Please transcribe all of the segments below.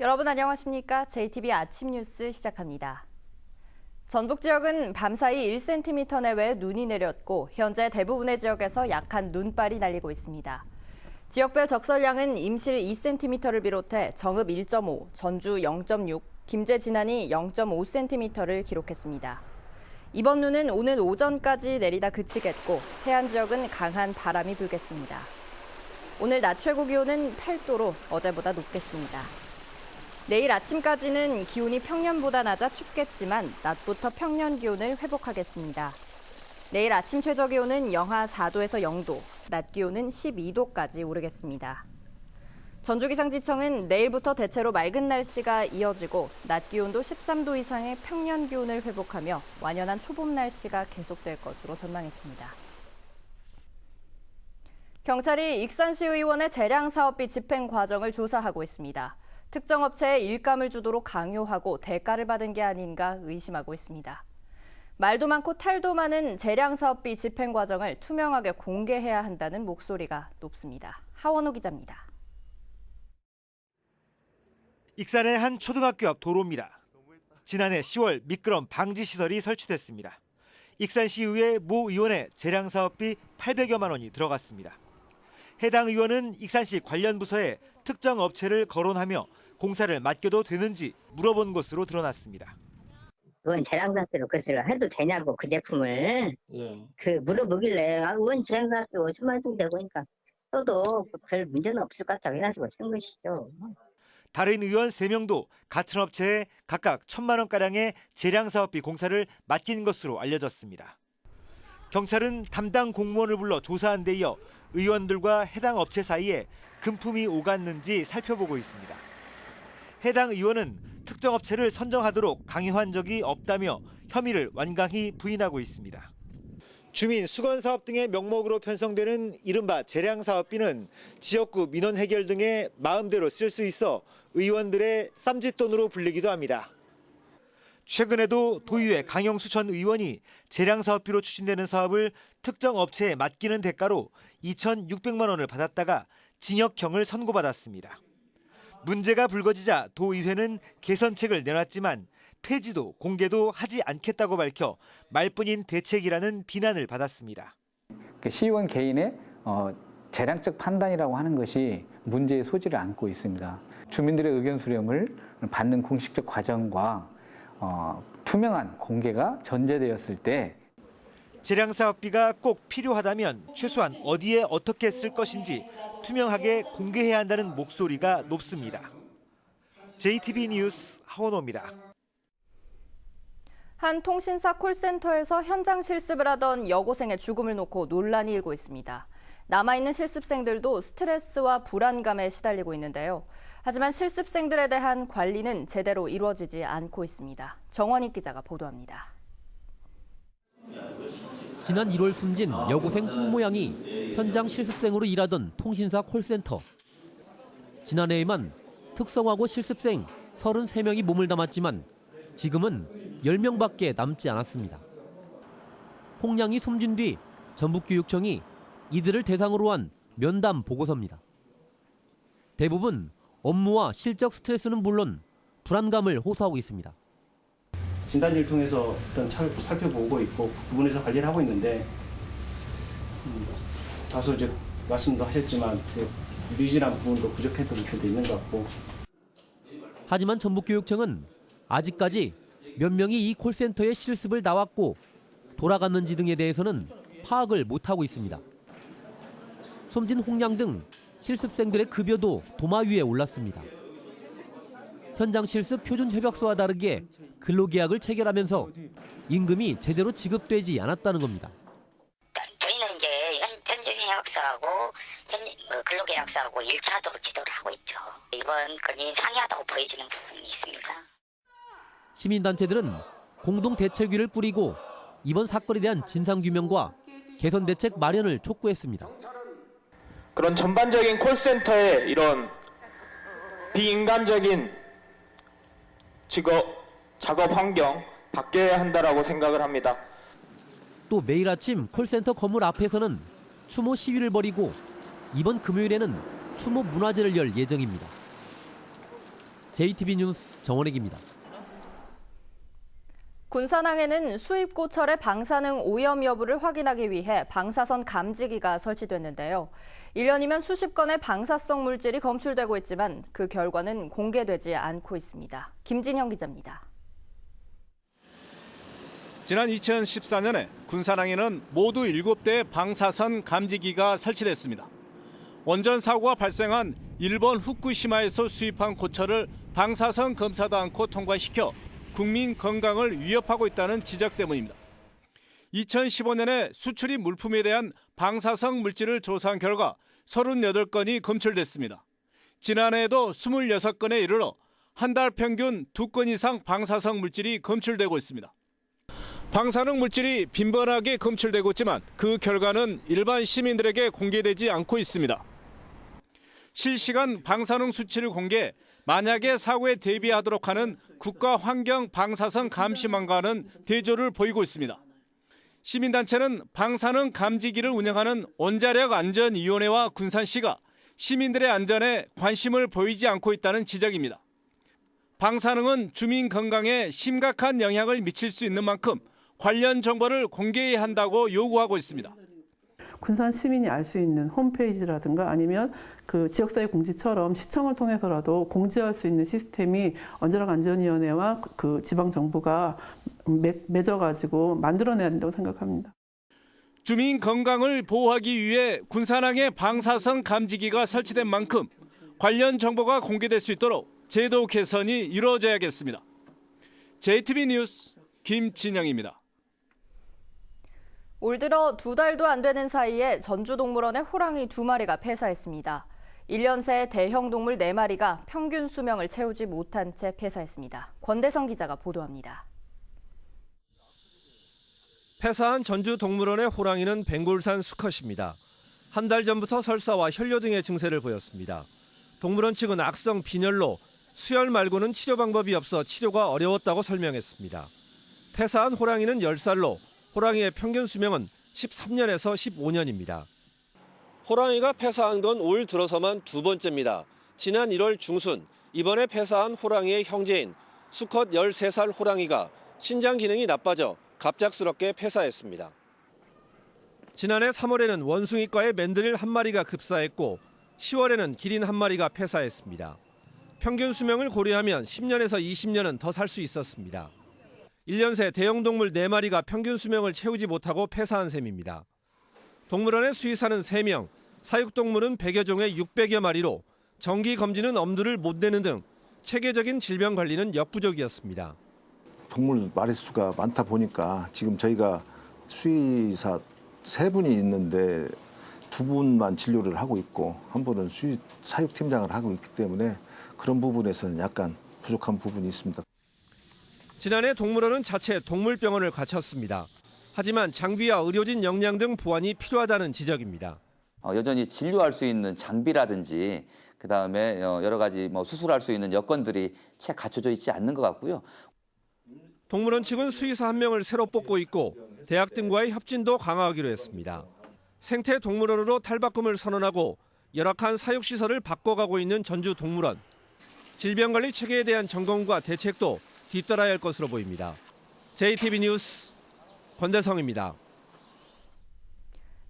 여러분 안녕하십니까? JTBC 아침 뉴스 시작합니다. 전북 지역은 밤사이 1cm 내외 눈이 내렸고 현재 대부분의 지역에서 약한 눈발이 날리고 있습니다. 지역별 적설량은 임실 2cm를 비롯해 정읍 1.5, 전주 0.6, 김제 진안이 0.5cm를 기록했습니다. 이번 눈은 오늘 오전까지 내리다 그치겠고 해안 지역은 강한 바람이 불겠습니다. 오늘 낮 최고 기온은 8도로 어제보다 높겠습니다. 내일 아침까지는 기온이 평년보다 낮아 춥겠지만 낮부터 평년 기온을 회복하겠습니다. 내일 아침 최저 기온은 영하 4도에서 0도, 낮 기온은 12도까지 오르겠습니다. 전주기상지청은 내일부터 대체로 맑은 날씨가 이어지고 낮 기온도 13도 이상의 평년 기온을 회복하며 완연한 초봄 날씨가 계속될 것으로 전망했습니다. 경찰이 익산시 의원의 재량 사업비 집행 과정을 조사하고 있습니다. 특정 업체에 일감을 주도록 강요하고 대가를 받은 게 아닌가 의심하고 있습니다. 말도 많고 탈도 많은 재량 사업비 집행 과정을 투명하게 공개해야 한다는 목소리가 높습니다. 하원호 기자입니다. 익산의 한 초등학교 앞 도로입니다. 지난해 10월 미끄럼 방지 시설이 설치됐습니다. 익산시의회 모 의원의 재량 사업비 800여만 원이 들어갔습니다. 해당 의원은 익산시 관련 부서에 특정 업체를 거론하며 공사를 맡겨도 되는지 물어본 것으로 드러났습니다. 의원 재량사업비로 그것을 해도 되냐고 그 제품을 물어보길래 의원 재량사업비 5천만 원 정도 되고 그러니까 써도 별 문제는 없을 것 같다고 해가지고 쓴 것이죠. 다른 의원 3명도 같은 업체에 각각 1,000만 원가량의 재량사업비 공사를 맡긴 것으로 알려졌습니다. 경찰은 담당 공무원을 불러 조사한 데 이어 의원들과 해당 업체 사이에 금품이 오갔는지 살펴보고 있습니다. 해당 의원은 특정 업체를 선정하도록 강요한 적이 없다며 혐의를 완강히 부인하고 있습니다. 주민 수건 사업 등의 명목으로 편성되는 이른바 재량 사업비는 지역구 민원 해결 등에 마음대로 쓸 수 있어 의원들의 쌈짓돈으로 불리기도 합니다. 최근에도 도의회 강영수 전 의원이 재량 사업비로 추진되는 사업을 특정 업체에 맡기는 대가로 2,600만 원을 받았다가 징역형을 선고받았습니다. 문제가 불거지자 도의회는 개선책을 내놨지만 폐지도 공개도 하지 않겠다고 밝혀 말뿐인 대책이라는 비난을 받았습니다. 시의원 개인의 재량적 판단이라고 하는 것이 문제의 소지를 안고 있습니다. 주민들의 의견 수렴을 받는 공식적 과정과 투명한 공개가 전제되었을 때 재량 사업비가 꼭 필요하다면 최소한 어디에 어떻게 쓸 것인지 투명하게 공개해야 한다는 목소리가 높습니다. JTBC 뉴스 하원호입니다. 한 통신사 콜센터에서 현장 실습을 하던 여고생의 죽음을 놓고 논란이 일고 있습니다. 남아있는 실습생들도 스트레스와 불안감에 시달리고 있는데요. 하지만 실습생들에 대한 관리는 제대로 이루어지지 않고 있습니다. 정원익 기자가 보도합니다. 지난 1월 숨진 여고생 홍모 양이 현장 실습생으로 일하던 통신사 콜센터. 지난해에만 특성화고 실습생 33명이 몸을 담았지만 지금은 10명밖에 남지 않았습니다. 홍 양이 숨진 뒤 전북교육청이 이들을 대상으로 한 면담 보고서입니다. 대부분 업무와 실적 스트레스는 물론 불안감을 호소하고 있습니다. 진단지를 통해서 일단 살펴보고 있고 그 부분에서 관리를 하고 있는데 다소 이제 말씀도 하셨지만 미진한 부분도 부족했던 부분도 있는 것 같고. 하지만 전북교육청은 아직까지 몇 명이 이 콜센터에 실습을 나왔고 돌아갔는지 등에 대해서는 파악을 못하고 있습니다. 숨진 홍양 등 실습생들의 급여도 도마 위에 올랐습니다. 현장 실습 표준 협약서와 다르게 근로계약을 체결하면서 임금이 제대로 지급되지 않았다는 겁니다. 저희는 이제 현재 계약서하고 근로계약서하고 1차적으로 지도를 하고 있죠. 이번 건이 상이하다고 보여지는 부분이 있습니다. 시민단체들은 공동 대책위를 꾸리고 이번 사건에 대한 진상규명과 개선 대책 마련을 촉구했습니다. 그런 전반적인 콜센터의 이런 비인간적인 작업 환경 바뀌어야 한다라고 생각을 합니다. 또 매일 아침 콜센터 건물 앞에서는 추모 시위를 벌이고 이번 금요일에는 추모 문화제를 열 예정입니다. JTB 뉴스 정원익입니다. 군산항에는 수입고철의 방사능 오염 여부를 확인하기 위해 방사선 감지기가 설치됐는데요. 1년이면 수십 건의 방사성 물질이 검출되고 있지만 그 결과는 공개되지 않고 있습니다. 김진형 기자입니다. 지난 2014년에 군산항에는 모두 7대의 방사선 감지기가 설치됐습니다. 원전 사고가 발생한 일본 후쿠시마에서 수입한 고철을 방사선 검사도 않고 통과시켜 국민 건강을 위협하고 있다는 지적 때문입니다. 2015년에 수출입 물품에 대한 방사성 물질을 조사한 결과 38건이 검출됐습니다. 지난해에도 26건에 이르러 한 달 평균 2건 이상 방사성 물질이 검출되고 있습니다. 방사능 물질이 빈번하게 검출되고 있지만 그 결과는 일반 시민들에게 공개되지 않고 있습니다. 실시간 방사능 수치를 공개, 만약에 사고에 대비하도록 하는 국가환경 방사선 감시망과는 대조를 보이고 있습니다. 시민단체는 방사능 감지기를 운영하는 원자력안전위원회와 군산시가 시민들의 안전에 관심을 보이지 않고 있다는 지적입니다. 방사능은 주민 건강에 심각한 영향을 미칠 수 있는 만큼 관련 정보를 공개해야 한다고 요구하고 있습니다. 군산 시민이 알 수 있는 홈페이지라든가 아니면 그 지역사회 공지처럼 시청을 통해서라도 공지할 수 있는 시스템이 원자력안전위원회와 그 지방정부가 맺어가지고 만들어내야 된다고 생각합니다. 주민 건강을 보호하기 위해 군산항에 방사선 감지기가 설치된 만큼 관련 정보가 공개될 수 있도록 제도 개선이 이루어져야겠습니다. JTB 뉴스 김진영입니다. 올 들어 2달도 안 되는 사이에 전주동물원의 호랑이 2마리가 폐사했습니다. 1년 새 대형 동물 4마리가 평균 수명을 채우지 못한 채 폐사했습니다. 권대성 기자가 보도합니다. 폐사한 전주동물원의 호랑이는 벵골산 수컷입니다. 한 달 전부터 설사와 혈뇨 등의 증세를 보였습니다. 동물원 측은 악성 빈혈로 수혈 말고는 치료 방법이 없어 치료가 어려웠다고 설명했습니다. 폐사한 호랑이는 10살로 호랑이의 평균 수명은 13년에서 15년입니다. 호랑이가 폐사한 건 올 들어서만 2번째입니다. 지난 1월 중순 이번에 폐사한 호랑이의 형제인 수컷 13살 호랑이가 신장 기능이 나빠져 갑작스럽게 폐사했습니다. 지난해 3월에는 원숭이과의 맨드릴 1마리가 급사했고 10월에는 기린 1마리가 폐사했습니다. 평균 수명을 고려하면 10년에서 20년은 더 살 수 있었습니다. 1년 새 대형 동물 4마리가 평균 수명을 채우지 못하고 폐사한 셈입니다. 동물원에 수의사는 3명, 사육동물은 100여 종의 600여 마리로 정기 검진은 엄두를 못 내는 등 체계적인 질병 관리는 역부족이었습니다. 동물 마리수가 많다 보니까 지금 저희가 수의사 3분이 있는데 2분만 진료를 하고 있고 한 분은 사육팀장을 하고 있기 때문에 그런 부분에서는 약간 부족한 부분이 있습니다. 지난해 동물원은 자체 동물병원을 갖췄습니다. 하지만 장비와 의료진 역량 등 보완이 필요하다는 지적입니다. 여전히 진료할 수 있는 장비라든지 그다음에 여러 가지 수술할 수 있는 여건들이 채 갖춰져 있지 않는 것 같고요. 동물원 측은 수의사 1명을 새로 뽑고 있고 대학 등과의 협진도 강화하기로 했습니다. 생태 동물원으로 탈바꿈을 선언하고 열악한 사육시설을 바꿔가고 있는 전주동물원. 질병관리 체계에 대한 점검과 대책도 뒤따라야 할 것으로 보입니다. JTB 뉴스 권대성입니다.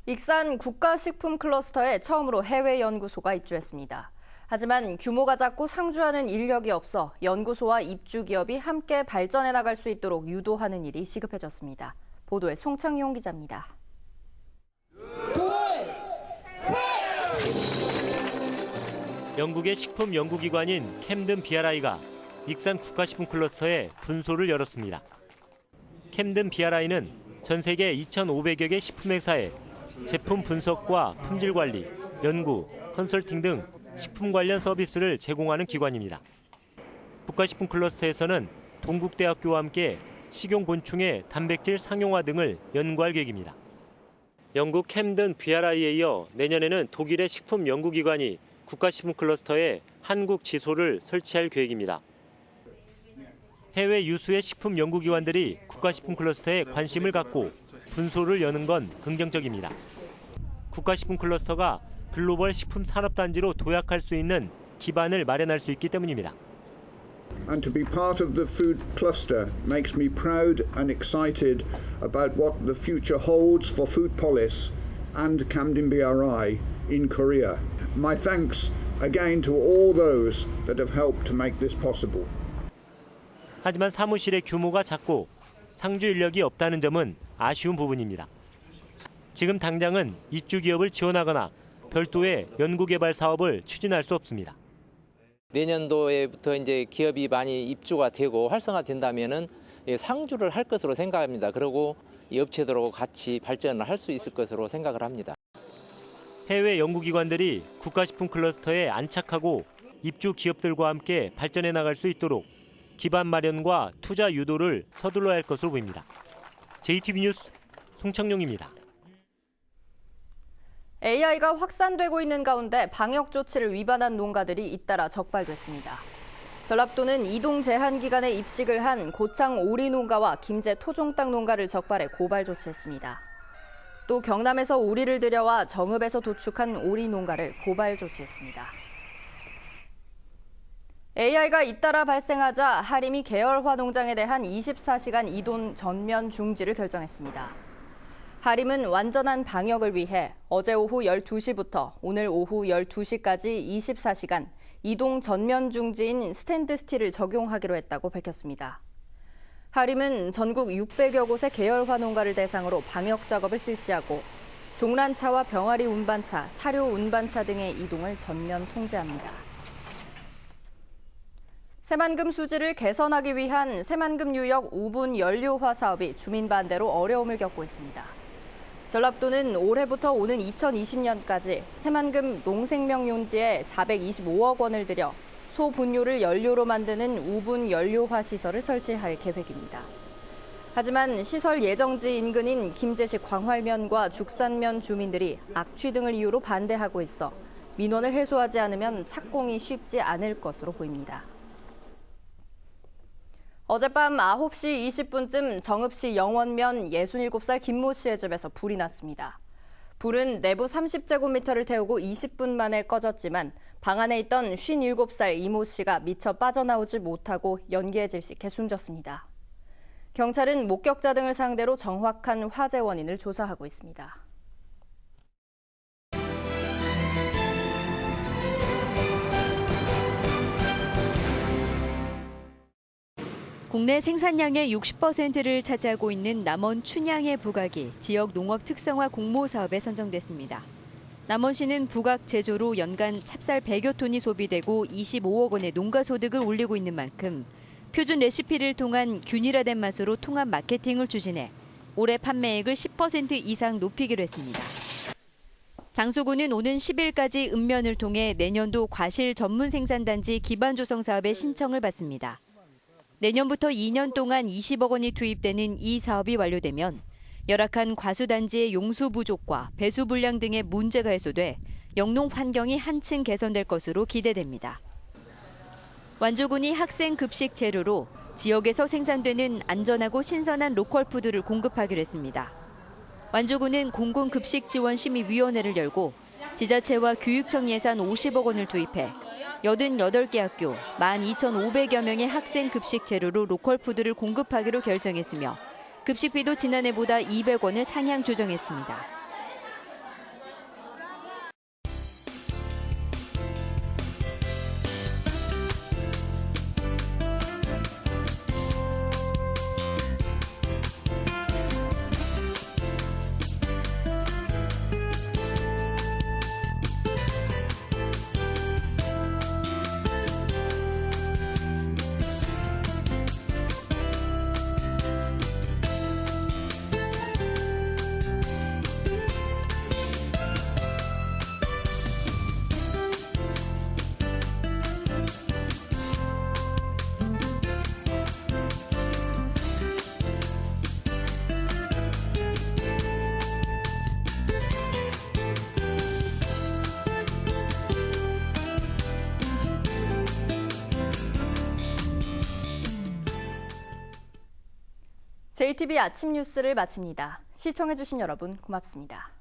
익산 국가식품 클러스터에 처음으로 해외 연구소가 입주했습니다. 하지만 규모가 작고 상주하는 인력이 없어 연구소와 입주 기업이 함께 발전해 나갈 수 있도록 유도하는 일이 시급해졌습니다. 보도에 송창용 기자입니다. 영국의 식품 연구기관인 캠든 BRI가 익산 국가식품 클러스터에 분소를 열었습니다. 캠든 BRI는 전 세계 2,500여 개 식품회사에 제품 분석과 품질 관리, 연구, 컨설팅 등 식품 관련 서비스를 제공하는 기관입니다. 국가식품 클러스터에서는 동국대학교와 함께 식용곤충의 단백질 상용화 등을 연구할 계획입니다. 영국 캠든 BRI에 이어 내년에는 독일의 식품 연구기관이 국가식품 클러스터에 한국 지소를 설치할 계획입니다. 해외 유수의 식품 연구기관들이 국가식품 클러스터에 관심을 갖고 분소를 여는 건 긍정적입니다. 국가식품 클러스터가 글로벌 식품 산업단지로 도약할 수 있는 기반을 마련할 수 있기 때문입니다. and to be part of the food cluster makes me proud and excited about what the future holds for food policy and Camden BRI in Korea. My thanks again to all those that have helped to make this possible. 하지만 사무실의 규모가 작고 상주 인력이 없다는 점은 아쉬운 부분입니다. 지금 당장은 입주 기업을 지원하거나 별도의 연구개발 사업을 추진할 수 없습니다. 내년도에부터 이제 기업이 많이 입주가 되고 활성화된다면은 상주를 할 것으로 생각합니다. 그리고 이 업체들하고 같이 발전을 할 수 있을 것으로 생각을 합니다. 해외 연구기관들이 국가식품 클러스터에 안착하고 입주 기업들과 함께 발전해 나갈 수 있도록 기반 마련과 투자 유도를 서둘러야 할 것으로 보입니다. JTB 뉴스 송창용입니다. AI가 확산되고 있는 가운데 방역 조치를 위반한 농가들이 잇따라 적발됐습니다. 전라도는 이동 제한 기간에 입식을 한 고창 오리 농가와 김제 토종 땅 농가를 적발해 고발 조치했습니다. 또 경남에서 오리를 들여와 정읍에서 도축한 오리 농가를 고발 조치했습니다. AI가 잇따라 발생하자 하림이 계열화 농장에 대한 24시간 이동 전면 중지를 결정했습니다. 하림은 완전한 방역을 위해 어제 오후 12시부터 오늘 오후 12시까지 24시간 이동 전면 중지인 스탠드 스틸을 적용하기로 했다고 밝혔습니다. 하림은 전국 600여 곳의 계열화 농가를 대상으로 방역 작업을 실시하고 종란차와 병아리 운반차, 사료 운반차 등의 이동을 전면 통제합니다. 새만금 수질을 개선하기 위한 새만금 유역 우분 연료화 사업이 주민 반대로 어려움을 겪고 있습니다. 전라도는 올해부터 오는 2020년까지 새만금 농생명용지에 425억 원을 들여 소 분뇨를 연료로 만드는 우분 연료화 시설을 설치할 계획입니다. 하지만 시설 예정지 인근인 김제식 광활면과 죽산면 주민들이 악취 등을 이유로 반대하고 있어 민원을 해소하지 않으면 착공이 쉽지 않을 것으로 보입니다. 어젯밤 9시 20분쯤 정읍시 영원면 67살 김모 씨의 집에서 불이 났습니다. 불은 내부 30제곱미터를 태우고 20분 만에 꺼졌지만 방 안에 있던 57살 이모 씨가 미처 빠져나오지 못하고 연기의 질식해 숨졌습니다. 경찰은 목격자 등을 상대로 정확한 화재 원인을 조사하고 있습니다. 국내 생산량의 60%를 차지하고 있는 남원 춘향의 부각이 지역 농업 특성화 공모 사업에 선정됐습니다. 남원시는 부각 제조로 연간 찹쌀 100여 톤이 소비되고 25억 원의 농가 소득을 올리고 있는 만큼 표준 레시피를 통한 균일화된 맛으로 통합 마케팅을 추진해 올해 판매액을 10% 이상 높이기로 했습니다. 장소군은 오는 10일까지 읍면을 통해 내년도 과실 전문 생산단지 기반 조성 사업에 신청을 받습니다. 내년부터 2년 동안 20억 원이 투입되는 이 사업이 완료되면 열악한 과수단지의 용수 부족과 배수 불량 등의 문제가 해소돼 영농 환경이 한층 개선될 것으로 기대됩니다. 완주군이 학생 급식 재료로 지역에서 생산되는 안전하고 신선한 로컬 푸드를 공급하기로 했습니다. 완주군은 공공급식지원심의위원회를 열고 지자체와 교육청 예산 50억 원을 투입해 88개 학교 12,500여 명의 학생 급식 재료로 로컬 푸드를 공급하기로 결정했으며 급식비도 지난해보다 200원을 상향 조정했습니다. JTB 아침 뉴스를 마칩니다. 시청해주신 여러분 고맙습니다.